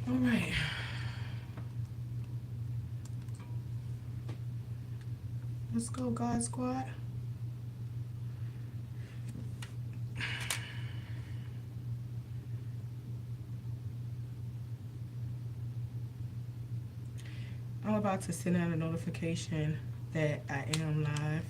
All right. Let's go, God Squad. I'm about to send out a notification that I am live.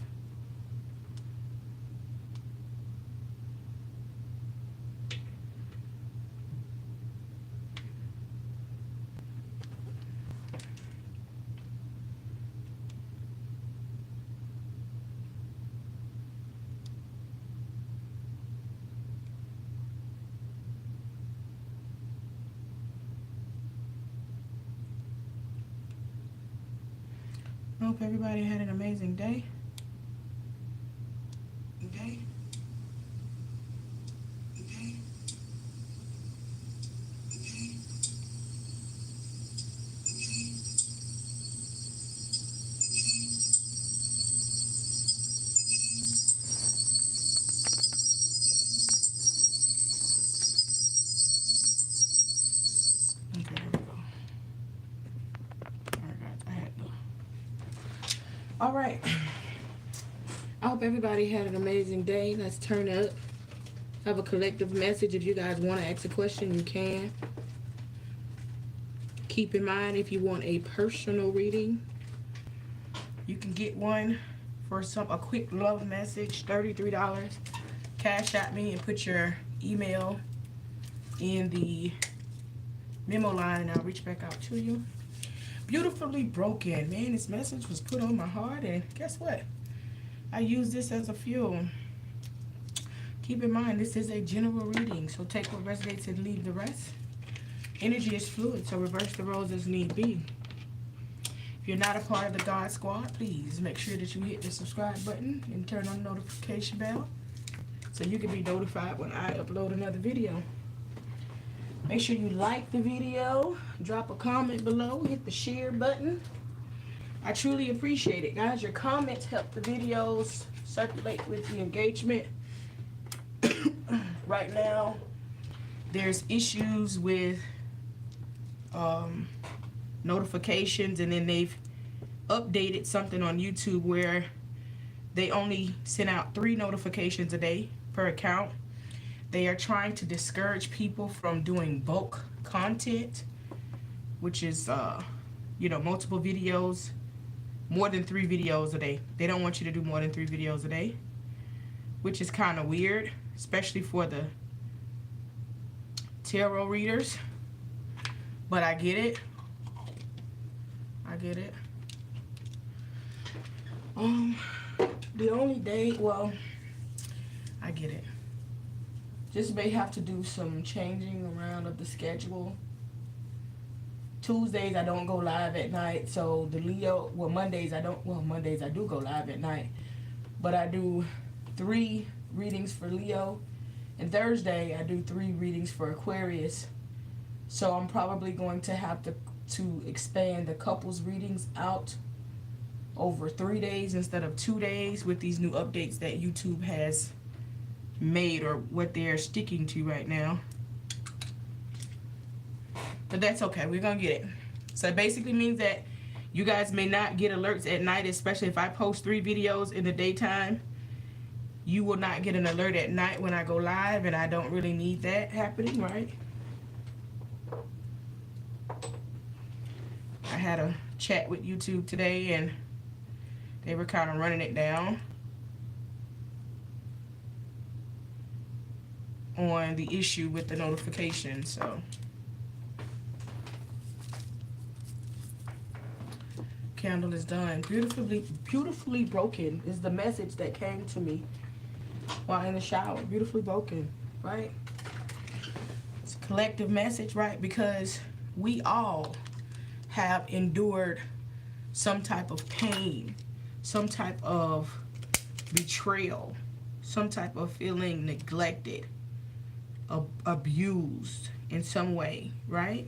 I hope everybody had an amazing day. Okay. Okay, here we go. All right, guys, I had to. All right. I hope everybody had an amazing day. Let's turn up. Have a collective message. If you guys want to ask a question, you can. Keep in mind, if you want a personal reading, you can get one for a quick love message, $33. Cash at me and put your email in the memo line and I'll reach back out to you. Beautifully broken. Man, this message was put on my heart, and guess what? I use this as a fuel. Keep in mind, this is a general reading, so take what resonates and leave the rest. Energy is fluid, so reverse the roles as need be. If you're not a part of the God Squad, please make sure that you hit the subscribe button and turn on the notification bell so you can be notified when I upload another video. Make sure you like the video, drop a comment below, hit the share button. I truly appreciate it, guys. Your comments help the videos circulate with the engagement. Right now, there's issues with notifications, and then they've updated something on YouTube where they only send out 3 notifications a day per account. They are trying to discourage people from doing bulk content, which is multiple videos, more than 3 videos a day. They don't want you to do more than 3 videos a day, which is kind of weird, especially for the tarot readers. But I get it. I get it. The only day, well, I get it. Just may have to do some changing around of the schedule. Tuesdays I don't go live at night, so the Leo, Mondays I do go live at night, but I do 3 readings for Leo, and Thursday I do 3 readings for Aquarius. So I'm probably going to have to expand the couples readings out over 3 days instead of 2 days with these new updates that YouTube has made, or what they're sticking to right now. But that's okay, we're gonna get it. So it basically means that you guys may not get alerts at night, especially if I post 3 videos in the daytime. You will not get an alert at night when I go live, and I don't really need that happening, right? I had a chat with YouTube today, and they were kind of running it down on the issue with the notification. So candle is done. Beautifully broken is the message that came to me while in the shower. Beautifully broken, right? It's a collective message, right? Because we all have endured some type of pain, some type of betrayal, some type of feeling neglected, abused in some way, right?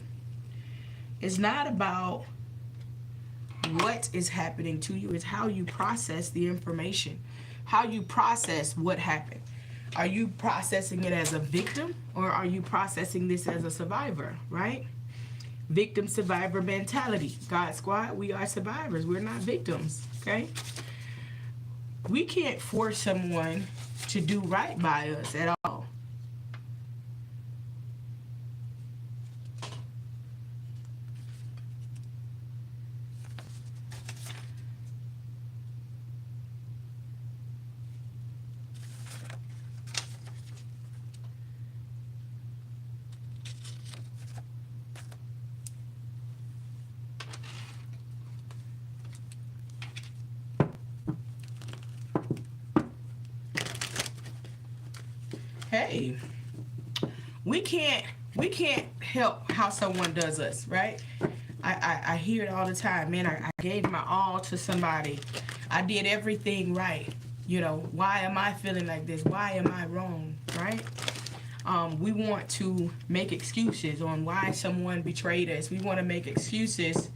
It's not about what is happening to you, it's how you process the information, how you process what happened. Are you processing it as a victim, or are you processing this as a survivor, right? victim survivor mentality. God Squad, we are survivors. We're not victims, okay? We can't force someone to do right by us at all. Hey, we can't help how someone does us, right? I hear it all the time. Man, I gave my all to somebody. I did everything right. You know, why am I feeling like this? Why am I wrong, right? We want to make excuses on why someone betrayed us. We want to make excuses.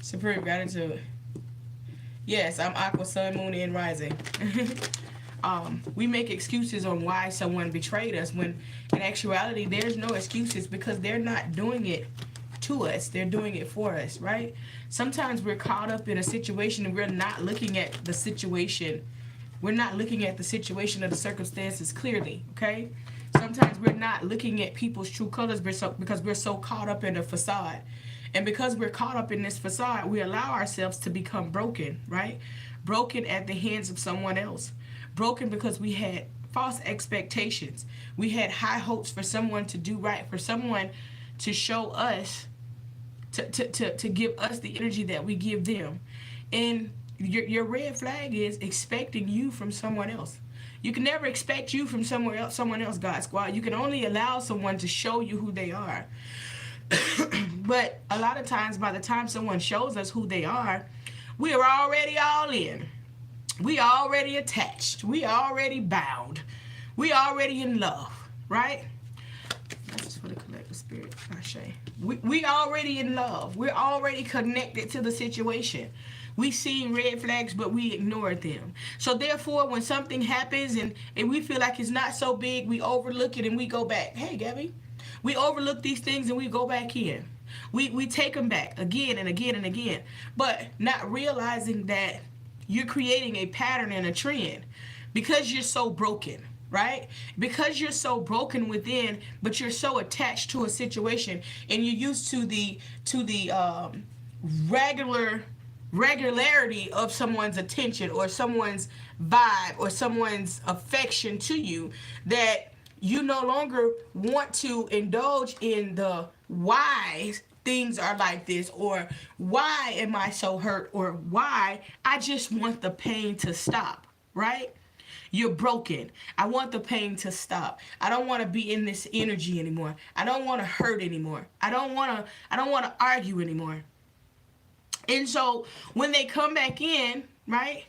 Supreme gratitude. Yes, I'm Aqua, Sun, Moon, and Rising. We make excuses on why someone betrayed us when in actuality there's no excuses, because they're not doing it to us. They're doing it for us, right? Sometimes we're caught up in a situation and we're not looking at the situation. We're not looking at the situation or the circumstances clearly, okay? Sometimes we're not looking at people's true colors because we're so caught up in a facade. And because we're caught up in this facade, we allow ourselves to become broken, right? Broken at the hands of someone else. Broken because we had false expectations. We had high hopes for someone to do right, for someone to show us, to give us the energy that we give them. And your red flag is expecting you from someone else. You can never expect you from someone else, God Squad. You can only allow someone to show you who they are. But a lot of times, by the time someone shows us who they are, we are already all in. We already attached. We already bound. We already in love, right? That's just for the collective spirit, Ashe. We already in love. We're already connected to the situation. We see red flags, but we ignored them. So therefore, when something happens and we feel like it's not so big, we overlook it and we go back. Hey, Gabby. We overlook these things and we go back in. We take them back again and again and again. But not realizing that you're creating a pattern and a trend because you're so broken, right? Because you're so broken within, but you're so attached to a situation and you're used to the regularity of someone's attention or someone's vibe or someone's affection to you, that you no longer want to indulge in the why things are like this, or why am I so hurt, or why I just want the pain to stop, right? You're broken. I want the pain to stop. I don't want to be in this energy anymore. I don't want to hurt anymore. I don't want to argue anymore. And so when they come back in, right,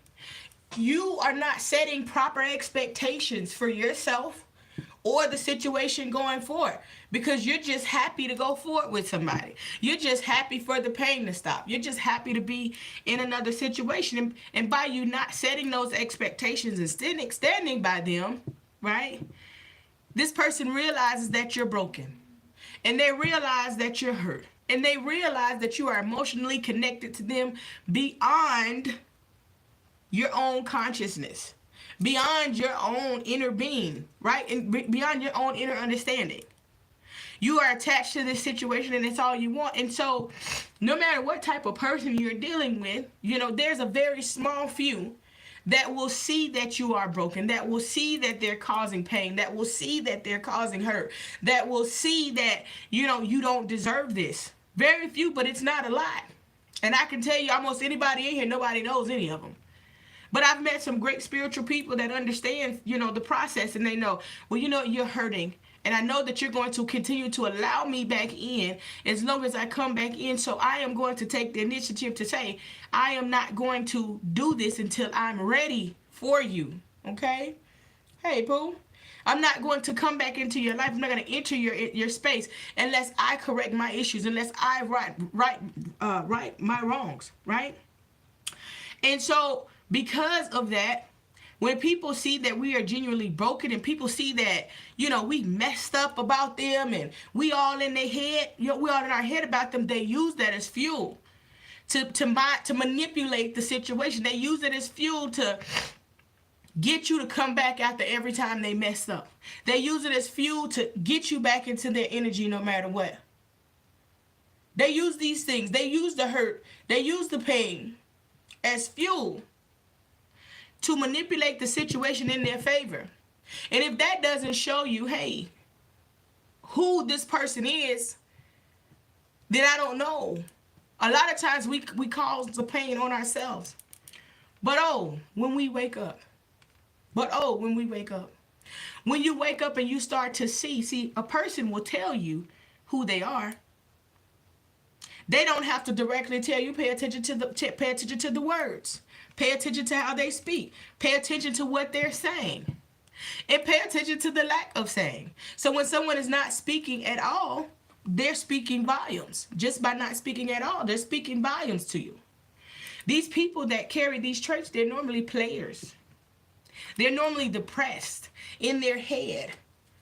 you are not setting proper expectations for yourself or the situation going forward, because you're just happy to go forward with somebody. You're just happy for the pain to stop. You're just happy to be in another situation. And by you not setting those expectations and standing by them, right, this person realizes that you're broken. And they realize that you're hurt. And they realize that you are emotionally connected to them beyond your own consciousness, beyond your own inner being, right? And beyond your own inner understanding. You are attached to this situation and it's all you want. And so no matter what type of person you're dealing with, you know, there's a very small few that will see that you are broken, that will see that they're causing pain, that will see that they're causing hurt, that will see that, you know, you don't deserve this. Very few, but it's not a lot. And I can tell you almost anybody in here, nobody knows any of them. But I've met some great spiritual people that understand, you know, the process, and they know, well, you know, you're hurting. And I know that you're going to continue to allow me back in as long as I come back in. So I am going to take the initiative to say, I am not going to do this until I'm ready for you. Okay? Hey, Pooh. I'm not going to come back into your life. I'm not going to enter your space unless I correct my issues, unless I right my wrongs, right? And so because of that, When people see that we are genuinely broken, and people see that, we messed up about them, and we all in their head, we all in our head about them, they use that as fuel to manipulate the situation. They use it as fuel to get you to come back after every time they mess up. They use it as fuel to get you back into their energy no matter what. They use these things. They use the hurt. They use the pain as fuel to manipulate the situation in their favor. And if that doesn't show you, hey, who this person is, then I don't know. A lot of times we cause the pain on ourselves. But when we wake up. When you wake up and you start to see, a person will tell you who they are. They don't have to directly tell you. Pay attention to the words. Pay attention to how they speak. Pay attention to what they're saying. And pay attention to the lack of saying. So when someone is not speaking at all, they're speaking volumes. Just by not speaking at all, they're speaking volumes to you. These people that carry these traits, they're normally players. They're normally depressed in their head,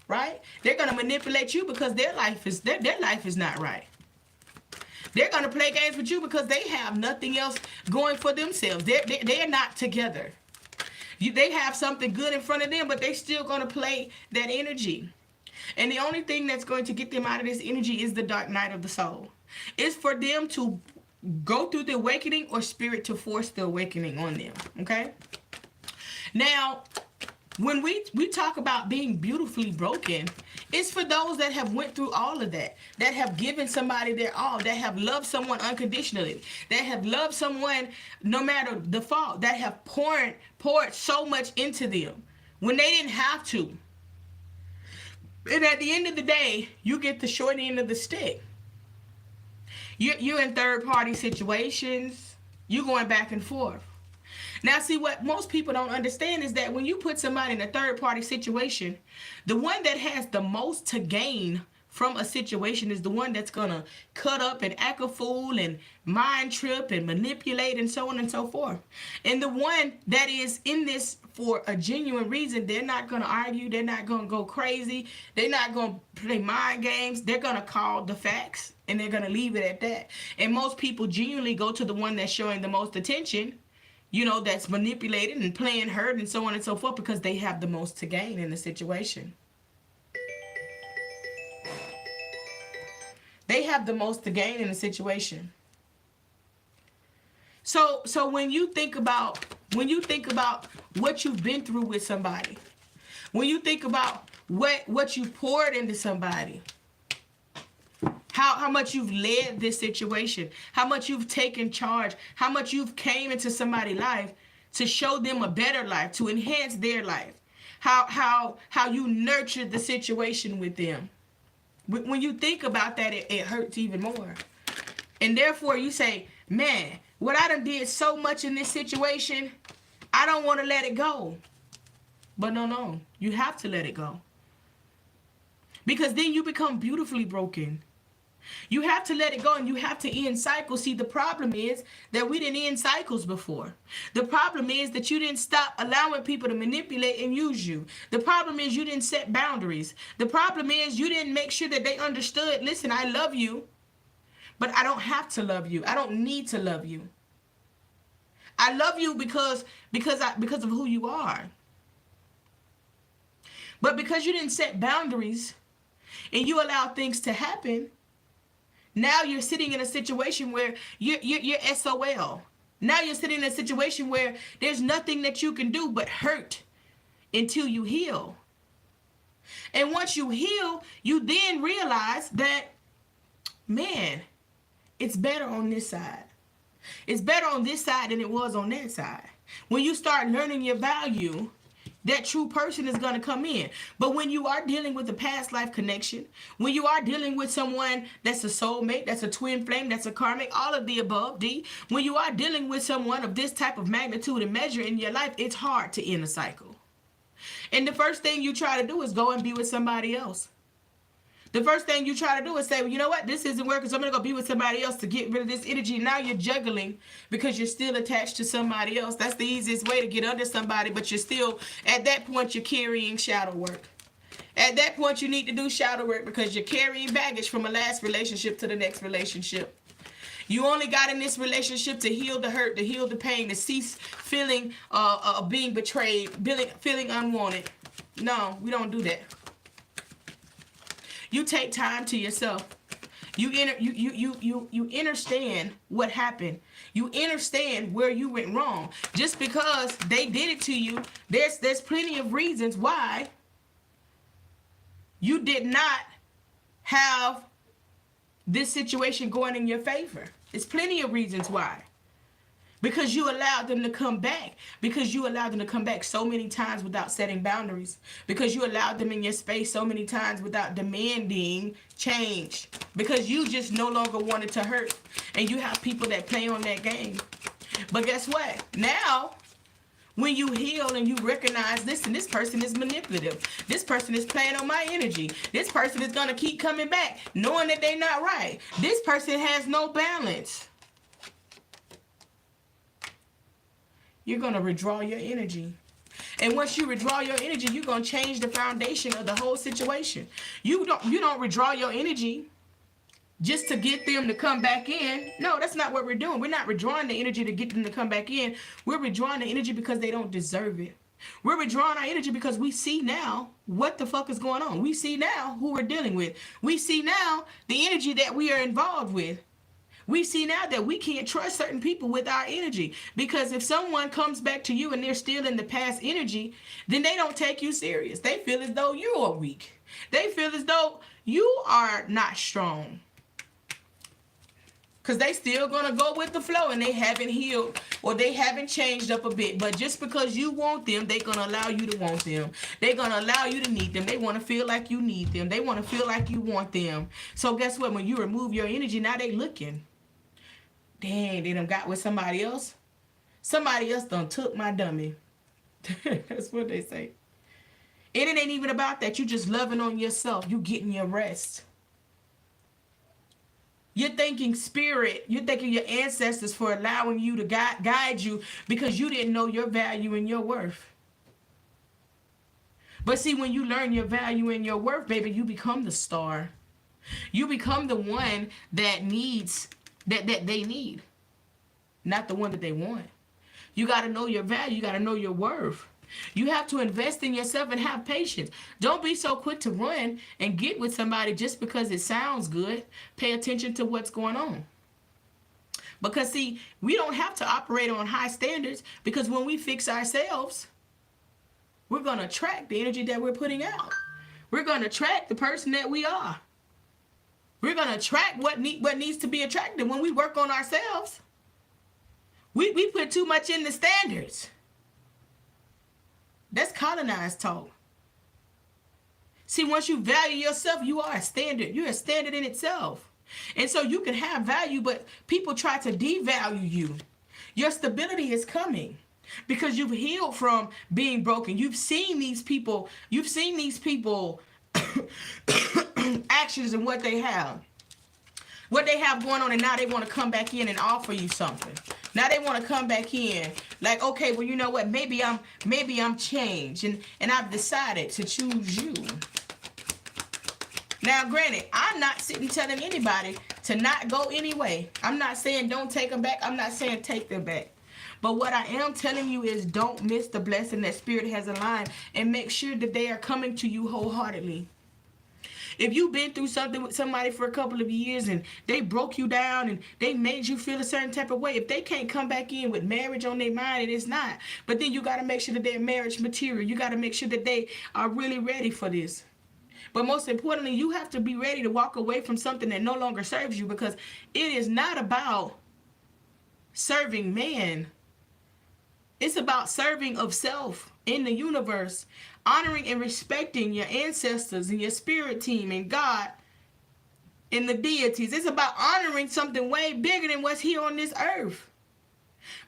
right? They're going to manipulate you because their life is not right. They're going to play games with you because they have nothing else going for themselves. They're not together. They have something good in front of them, but they're still going to play that energy. And the only thing that's going to get them out of this energy is the dark night of the soul. It's for them to go through the awakening, or spirit to force the awakening on them, okay? Now, when we talk about being beautifully broken, it's for those that have went through all of that have given somebody their all, that have loved someone unconditionally, that have loved someone no matter the fault, that have poured so much into them when they didn't have to. And at the end of the day, you get the short end of the stick. You're in third-party situations. You're going back and forth. Now, see, what most people don't understand is that when you put somebody in a third-party situation, the one that has the most to gain from a situation is the one that's going to cut up and act a fool and mind trip and manipulate and so on and so forth. And the one that is in this for a genuine reason, they're not going to argue. They're not going to go crazy. They're not going to play mind games. They're going to call the facts, and they're going to leave it at that. And most people genuinely go to the one that's showing the most attention, that's manipulated and playing hurt and so on and so forth, because they have the most to gain in the situation. They have the most to gain in the situation. So when you think about what you've been through with somebody, when you think about what you poured into somebody, how much you've led this situation, how much you've taken charge, how much you've came into somebody's life to show them a better life, to enhance their life, how you nurtured the situation with them. When you think about that, it hurts even more. And therefore you say, man, what I done did so much in this situation, I don't want to let it go. But no, you have to let it go. Because then you become beautifully broken. You have to let it go, and you have to end cycles. See, the problem is that we didn't end cycles before. The problem is that you didn't stop allowing people to manipulate and use you. The problem is you didn't set boundaries. The problem is you didn't make sure that they understood, listen, I love you, but I don't have to love you. I don't need to love you. I love you because of who you are. But because you didn't set boundaries and you allow things to happen, now you're sitting in a situation where you're SOL. Now you're sitting in a situation where there's nothing that you can do but hurt until you heal. And once you heal, you then realize that, man, it's better on this side. It's better on this side than it was on that side. When you start learning your value, that true person is going to come in. But when you are dealing with a past life connection, when you are dealing with someone that's a soulmate, that's a twin flame, that's a karmic, all of the above, when you are dealing with someone of this type of magnitude and measure in your life, it's hard to end a cycle. And the first thing you try to do is go and be with somebody else. The first thing you try to do is say, well, you know what, this isn't working, so I'm going to go be with somebody else to get rid of this energy. Now you're juggling because you're still attached to somebody else. That's the easiest way to get under somebody, but you're still, at that point, you're carrying shadow work. At that point, you need to do shadow work because you're carrying baggage from a last relationship to the next relationship. You only got in this relationship to heal the hurt, to heal the pain, to cease feeling being betrayed, feeling unwanted. No, we don't do that. You take time to yourself. You understand what happened. You understand where you went wrong. Just because they did it to you, there's plenty of reasons why you did not have this situation going in your favor. There's plenty of reasons why. Because you allowed them to come back. Because you allowed them to come back so many times without setting boundaries. Because you allowed them in your space so many times without demanding change. Because you just no longer wanted to hurt. And you have people that play on that game. But guess what? Now, when you heal and you recognize, listen, this person is manipulative. This person is playing on my energy. This person is going to keep coming back knowing that they're not right. This person has no balance. You're going to withdraw your energy. And once you withdraw your energy, you're going to change the foundation of the whole situation. You don't withdraw your energy just to get them to come back in. No, that's not what we're doing. We're not withdrawing the energy to get them to come back in. We're withdrawing the energy because they don't deserve it. We're withdrawing our energy because we see now what the fuck is going on. We see now who we're dealing with. We see now the energy that we are involved with. We see now that we can't trust certain people with our energy. Because if someone comes back to you and they're still in the past energy, then they don't take you serious. They feel as though you are weak. They feel as though you are not strong. Because they still going to go with the flow and they haven't healed or they haven't changed up a bit. But just because you want them, they're going to allow you to want them. They're going to allow you to need them. They want to feel like you need them. They want to feel like you want them. So guess what? When you remove your energy, now they looking. Dang, they done got with somebody else. Somebody else done took my dummy. That's what they say. And it ain't even about that. You just loving on yourself. You getting your rest. You're thanking spirit. You're thanking your ancestors for allowing you to guide you because you didn't know your value and your worth. But see, when you learn your value and your worth, baby, you become the star. You become the one that needs that they need, not the one that they want. You got to know your value. You got to know your worth. You have to invest in yourself and have patience. Don't be so quick to run and get with somebody just because it sounds good. Pay attention to what's going on. Because see, we don't have to operate on high standards because when we fix ourselves, we're going to attract the energy that we're putting out. We're going to attract the person that we are. We're going to attract what needs to be attracted. When we work on ourselves, we put too much in the standards. That's colonized talk. See, once you value yourself, you are a standard. You're a standard in itself. And so you can have value, but people try to devalue you. Your stability is coming because you've healed from being broken. You've seen these people actions and what they have going on, and now they want to come back in and offer you something. Now they want to come back in like, okay, well, you know what, maybe I'm changed and I've decided to choose you. Now granted, I'm not sitting telling anybody to not go anyway. I'm not saying don't take them back. I'm not saying take them back. But what I am telling you is don't miss the blessing that Spirit has aligned, and make sure that they are coming to you wholeheartedly. If you've been through something with somebody for a couple of years and they broke you down and they made you feel a certain type of way, if they can't come back in with marriage on their mind, and it's not. But then you got to make sure that they're marriage material. You got to make sure that they are really ready for this. But most importantly, you have to be ready to walk away from something that no longer serves you, because it is not about serving man. It's about serving of self in the universe, honoring and respecting your ancestors and your spirit team and God and the deities. It's about honoring something way bigger than what's here on this earth.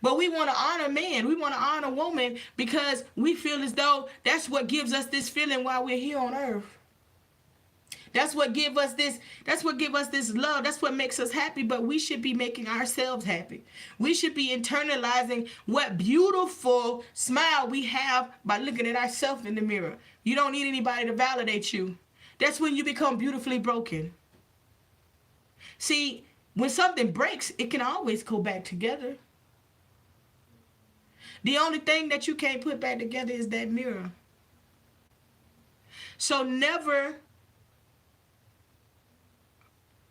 But we want to honor man. We want to honor woman because we feel as though that's what gives us this feeling while we're here on earth. That's what give us this. That's what give us this love. That's what makes us happy. But we should be making ourselves happy. We should be internalizing what beautiful smile we have by looking at ourselves in the mirror. You don't need anybody to validate you. That's when you become beautifully broken. See, when something breaks, it can always go back together. The only thing that you can't put back together is that mirror. So never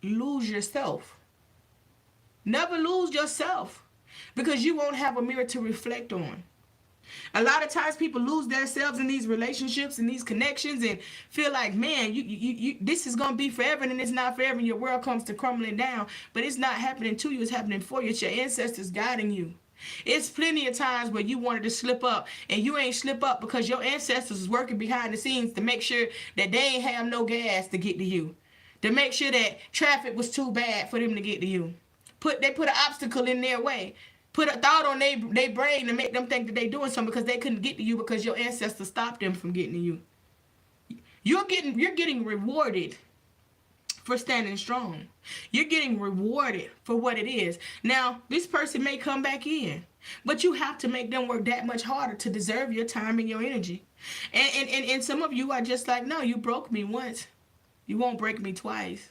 lose yourself. Never lose yourself, because you won't have a mirror to reflect on. A lot of times people lose themselves in these relationships and these connections and feel like, man, this is going to be forever, and it's not forever, and your world comes to crumbling down. But it's not happening to you. It's happening for you. It's your ancestors guiding you. It's plenty of times where you wanted to slip up, and you ain't slip up because your ancestors was working behind the scenes to make sure that they ain't have no gas to get to you, to make sure that traffic was too bad for them to get to you. They put an obstacle in their way, put a thought on their brain to make them think that they doing something because they couldn't get to you because your ancestors stopped them from getting to you. You're getting rewarded for standing strong. You're getting rewarded for what it is. Now, this person may come back in, but you have to make them work that much harder to deserve your time and your energy. And some of you are just like, no, you broke me once. You won't break me twice.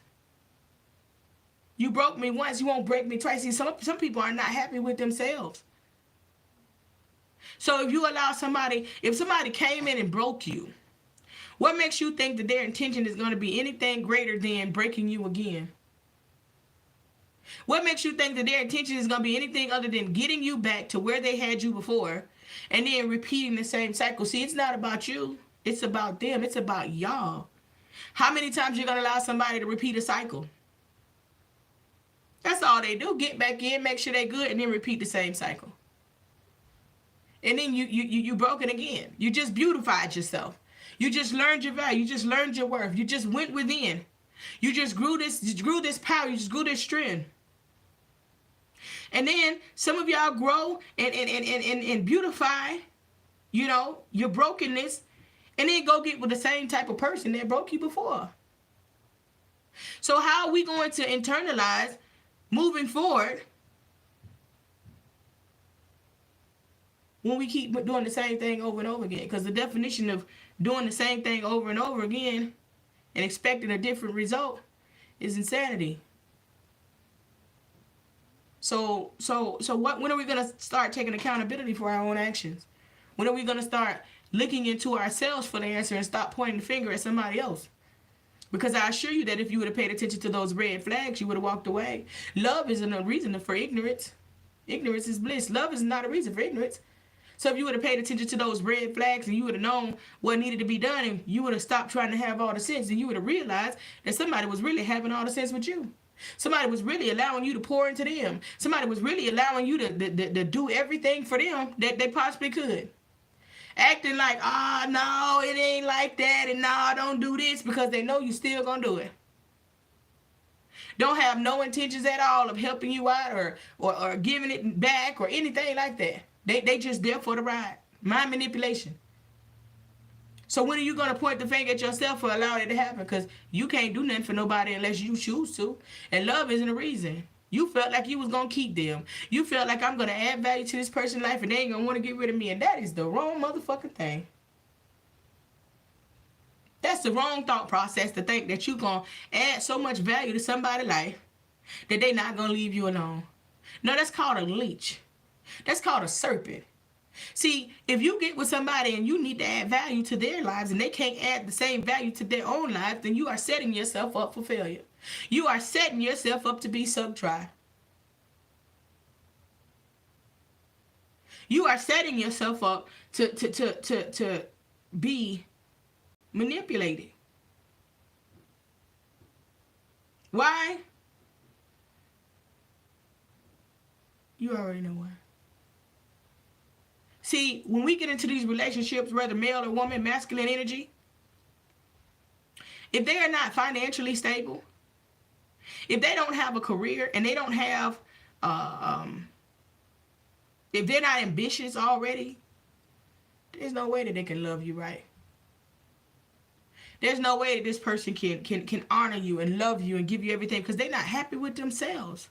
You broke me once, you won't break me twice. See, some people are not happy with themselves. So if somebody came in and broke you, what makes you think that their intention is going to be anything greater than breaking you again? What makes you think that their intention is going to be anything other than getting you back to where they had you before and then repeating the same cycle? See, it's not about you. It's about them. It's about y'all. How many times you going to allow somebody to repeat a cycle? That's all they do. Get back in, make sure they're good, and then repeat the same cycle. And then you broken again. You just beautified yourself. You just learned your value. You just learned your worth. You just went within. You just grew this power. You just grew this strength. And then some of y'all grow and beautify, your brokenness, and then go get with the same type of person that broke you before. So how are we going to internalize moving forward when we keep doing the same thing over and over again? Because the definition of doing the same thing over and over again and expecting a different result is insanity. So when are we going to start taking accountability for our own actions? When are we going to start looking into ourselves for the answer and stop pointing the finger at somebody else? Because I assure you that if you would have paid attention to those red flags, you would have walked away. Love isn't a reason for ignorance. Ignorance is bliss. Love is not a reason for ignorance. So if you would have paid attention to those red flags and you would have known what needed to be done, and you would have stopped trying to have all the sense, and you would have realized that somebody was really having all the sense with you. Somebody was really allowing you to pour into them. Somebody was really allowing you to do everything for them that they possibly could. Acting like, no, it ain't like that, and no, don't do this, because they know you still gonna do it. Don't have no intentions at all of helping you out or giving it back or anything like that. They just there for the ride. Mind manipulation. So when are you going to point the finger at yourself for allowing it to happen? Because you can't do nothing for nobody unless you choose to. And love isn't a reason. You felt like you was going to keep them. You felt like, I'm going to add value to this person's life and they ain't going to want to get rid of me. And that is the wrong motherfucking thing. That's the wrong thought process, to think that you're going to add so much value to somebody's life that they're not going to leave you alone. No, that's called a leech. That's called a serpent. See, if you get with somebody and you need to add value to their lives and they can't add the same value to their own lives, then you are setting yourself up for failure. You are setting yourself up to be sucked dry. You are setting yourself up to be manipulated. Why? You already know why. See, when we get into these relationships, whether male or woman, masculine energy, if they are not financially stable, if they don't have a career and they don't have, if they're not ambitious already, there's no way that they can love you right. There's no way that this person can honor you and love you and give you everything because they're not happy with themselves.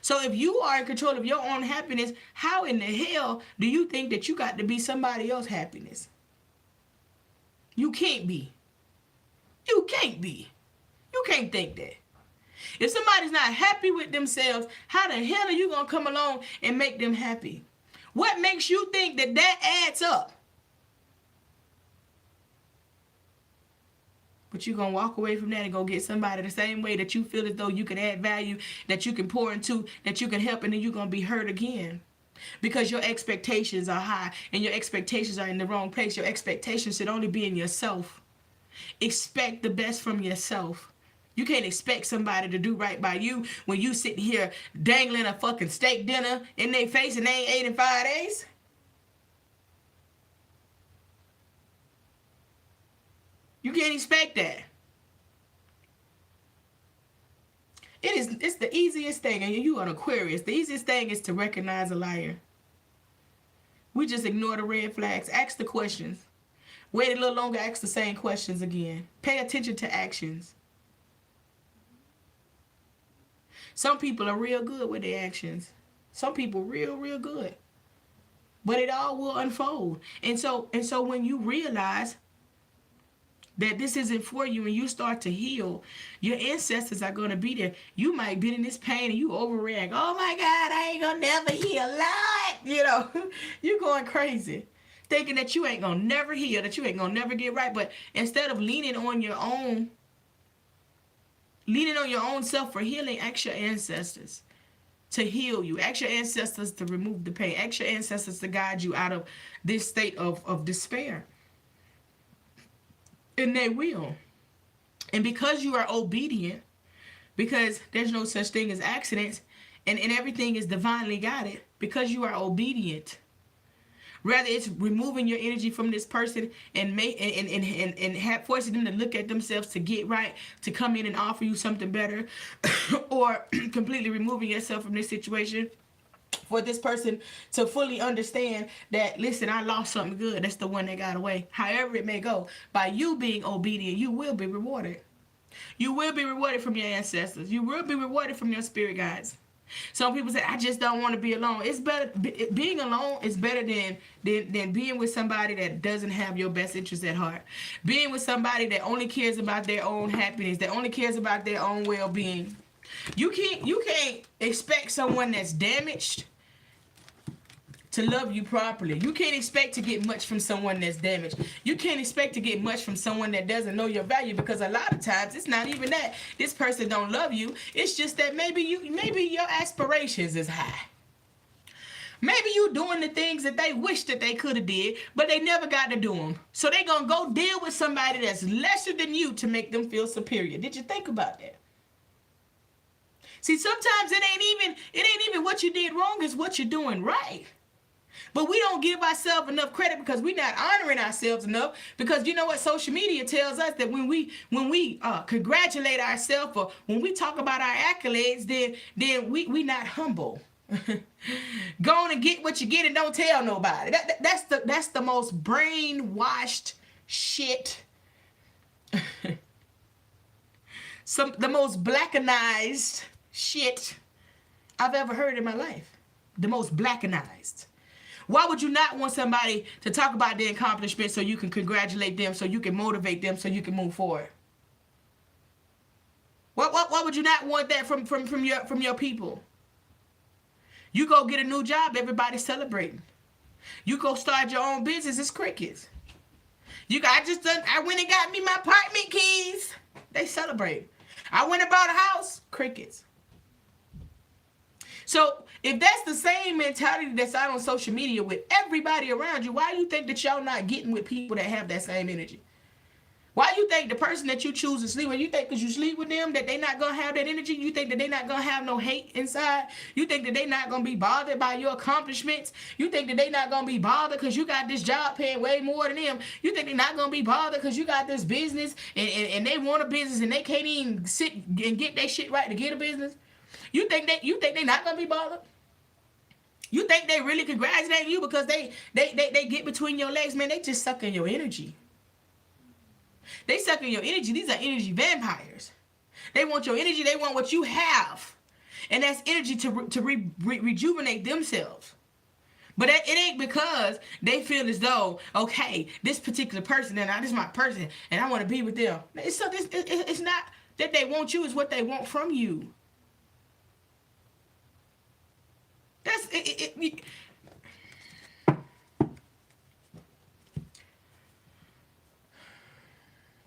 So if you are in control of your own happiness, how in the hell do you think that you got to be somebody else's happiness? You can't be. You can't be. You can't think that. If somebody's not happy with themselves, how the hell are you going to come along and make them happy? What makes you think that that adds up? But you're going to walk away from that and go get somebody the same way that you feel as though you can add value, that you can pour into, that you can help, and then you're going to be hurt again. Because your expectations are high and your expectations are in the wrong place. Your expectations should only be in yourself. Expect the best from yourself. You can't expect somebody to do right by you when you sitting here dangling a fucking steak dinner in their face and they ain't ate in 5 days. You can't expect that. It's the easiest thing, and you an Aquarius. The easiest thing is to recognize a liar. We just ignore the red flags. Ask the questions. Wait a little longer, ask the same questions again. Pay attention to actions. Some people are real good with their actions. Some people real good. But it all will unfold. And so when you realize that this isn't for you and you start to heal, your ancestors are going to be there. You might be in this pain and you overreact. Oh my God, I ain't going to never heal. Lord, you know, you're going crazy. Thinking that you ain't going to never heal, that you ain't going to never get right. But instead of leaning on your own self for healing, ask your ancestors to heal you. Ask your ancestors to remove the pain. Ask your ancestors to guide you out of this state of despair. And they will. And because you are obedient, because there's no such thing as accidents, and everything is divinely guided, because you are obedient, rather it's removing your energy from this person and forcing them to look at themselves to get right, to come in and offer you something better, or completely removing yourself from this situation, for this person to fully understand that, listen, I lost something good. That's the one that got away. However it may go, by you being obedient, you will be rewarded. You will be rewarded from your ancestors. You will be rewarded from your spirit guides. Some people say, I just don't want to be alone. It's better. Being alone is better than being with somebody that doesn't have your best interest at heart. Being with somebody that only cares about their own happiness, that only cares about their own well-being. You can't expect someone that's damaged to love you properly. You can't expect to get much from someone that's damaged. You can't expect to get much from someone that doesn't know your value, because a lot of times it's not even that this person don't love you. It's just that maybe your aspirations is high. Maybe you doing the things that they wish that they could have did, but they never got to do them. So they gonna go deal with somebody that's lesser than you to make them feel superior. Did you think about that? See, sometimes it ain't even what you did wrong, it's what you're doing right. But we don't give ourselves enough credit because we're not honoring ourselves enough. Because you know what? Social media tells us that when we congratulate ourselves, or when we talk about our accolades, then we not humble. Go on and get what you get and don't tell nobody. That's the most brainwashed shit. The most blackenized shit I've ever heard in my life. The most blackenized. Why would you not want somebody to talk about their accomplishments so you can congratulate them, so you can motivate them, so you can move forward? Why would you not want that from your people? You go get a new job, everybody's celebrating. You go start your own business, it's crickets. I went and got me my apartment keys. They celebrate. I went and bought a house, crickets. So if that's the same mentality that's out on social media with everybody around you, why do you think that y'all not getting with people that have that same energy? Why you think the person that you choose to sleep with, you think because you sleep with them that they not going to have that energy? You think that they not going to have no hate inside? You think that they not going to be bothered by your accomplishments? You think that they not going to be bothered because you got this job paying way more than them? You think they're not going to be bothered because you got this business and they want a business and they can't even sit and get their shit right to get a business? You think they're not going to be bothered? You think they really congratulate you because they get between your legs? Man, they just sucking your energy. They sucking your energy. These are energy vampires. They want your energy. They want what you have. And that's energy to rejuvenate themselves. But it ain't because they feel as though, okay, this particular person, and this is my person, and I want to be with them. It's not that they want you, it's what they want from you. That's it.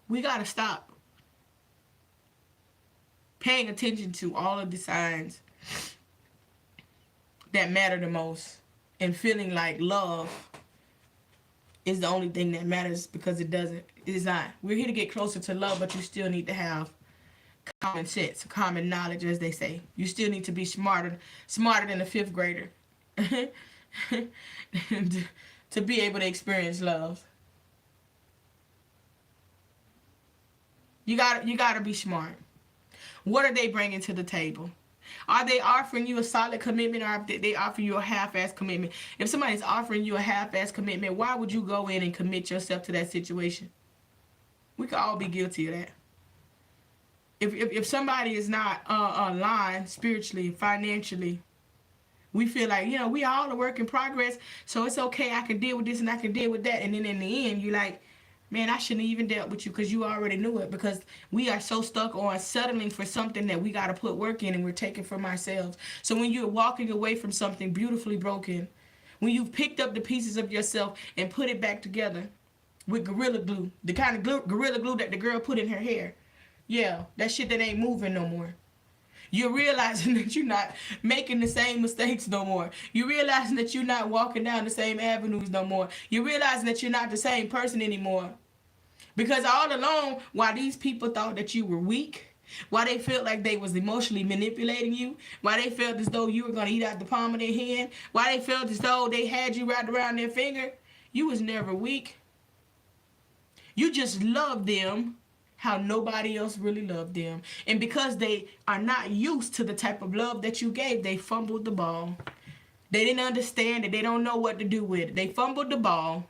We got to stop paying attention to all of the signs that matter the most and feeling like love is the only thing that matters, because it doesn't. It is not. We're here to get closer to love, but you still need to have common sense, common knowledge, as they say. You still need to be smarter than a fifth grader to be able to experience love. You gotta be smart. What are they bringing to the table? Are they offering you a solid commitment, or are they offering you a half-ass commitment? If somebody's offering you a half-ass commitment, why would you go in and commit yourself to that situation? We could all be guilty of that. If somebody is not aligned spiritually, financially, we feel like, we all a work in progress, so it's okay, I can deal with this and I can deal with that. And then in the end, you're like, man, I shouldn't have even dealt with you, because you already knew it, because we are so stuck on settling for something that we got to put work in, and we're taking from ourselves. So when you're walking away from something beautifully broken, when you've picked up the pieces of yourself and put it back together with Gorilla Glue, the kind of Gorilla Glue that the girl put in her hair, yeah, that shit that ain't moving no more. You're realizing that you're not making the same mistakes no more. You're realizing that you're not walking down the same avenues no more. You're realizing that you're not the same person anymore. Because all along, while these people thought that you were weak, while they felt like they was emotionally manipulating you, while they felt as though you were going to eat out the palm of their hand, while they felt as though they had you wrapped around their finger, you was never weak. You just loved them how nobody else really loved them. And because they are not used to the type of love that you gave, they fumbled the ball. They didn't understand it. They don't know what to do with it. They fumbled the ball.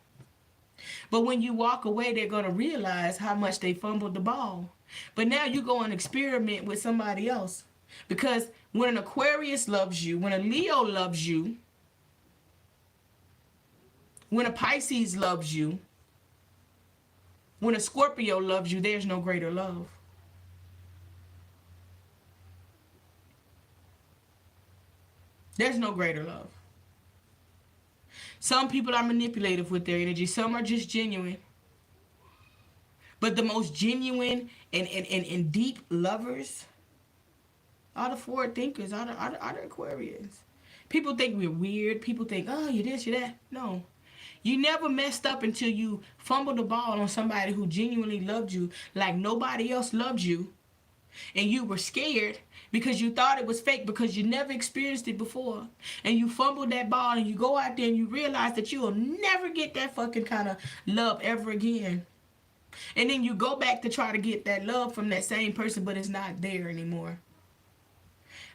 But when you walk away, they're going to realize how much they fumbled the ball. But now you go and experiment with somebody else. Because when an Aquarius loves you, when a Leo loves you, when a Pisces loves you, when a Scorpio loves you, there's no greater love. There's no greater love. Some people are manipulative with their energy. Some are just genuine. But the most genuine and deep lovers are the forward thinkers, are the Aquarians. People think we're weird. People think, oh, you're this, you're that. No. You never messed up until you fumbled the ball on somebody who genuinely loved you like nobody else loved you. And you were scared because you thought it was fake, because you never experienced it before. And you fumbled that ball, and you go out there and you realize that you will never get that fucking kind of love ever again. And then you go back to try to get that love from that same person, but it's not there anymore.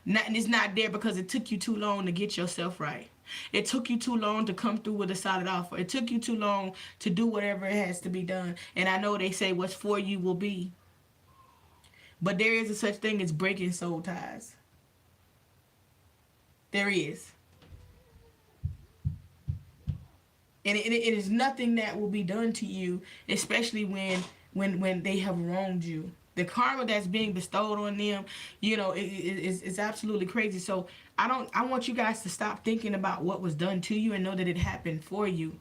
It's not there because it took you too long to get yourself right. It took you too long to come through with a solid offer. It took you too long to do whatever it has to be done. And I know they say what's for you will be. But there is a such thing as breaking soul ties. There is. And it is nothing that will be done to you, especially when they have wronged you. The karma that's being bestowed on them, is absolutely crazy. So I want you guys to stop thinking about what was done to you and know that it happened for you.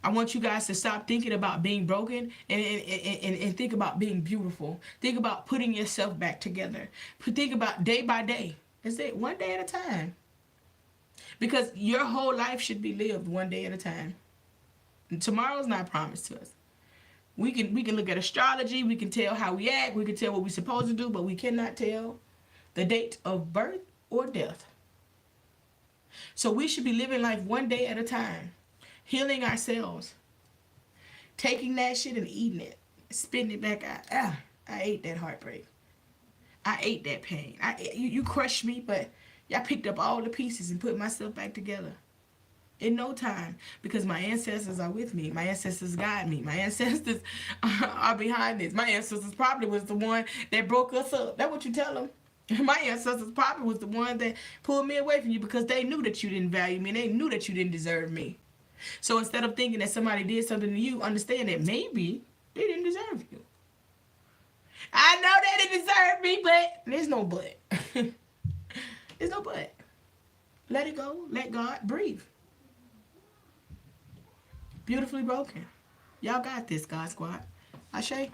I want you guys to stop thinking about being broken and think about being beautiful. Think about putting yourself back together. Think about day by day. That's it, one day at a time. Because your whole life should be lived one day at a time. And tomorrow's not promised to us. We can look at astrology, we can tell how we act, we can tell what we're supposed to do, but we cannot tell the date of birth or death. So we should be living life one day at a time, healing ourselves, taking that shit and eating it, spitting it back out. I ate that heartbreak. I ate that pain. You crushed me, but I picked up all the pieces and put myself back together. in no time, because my ancestors are with me. My ancestors guide me. My ancestors are behind this. My ancestors probably was the one that broke us up. That's what you tell them. My ancestors probably was the one that pulled me away from you because they knew that you didn't value me and they knew that you didn't deserve me. So instead of thinking that somebody did something to you, understand that maybe they didn't deserve you. I know they didn't deserve me, but there's no but. There's no but. Let it go. Let God breathe. Beautifully broken. Y'all got this, God Squad. Ashe.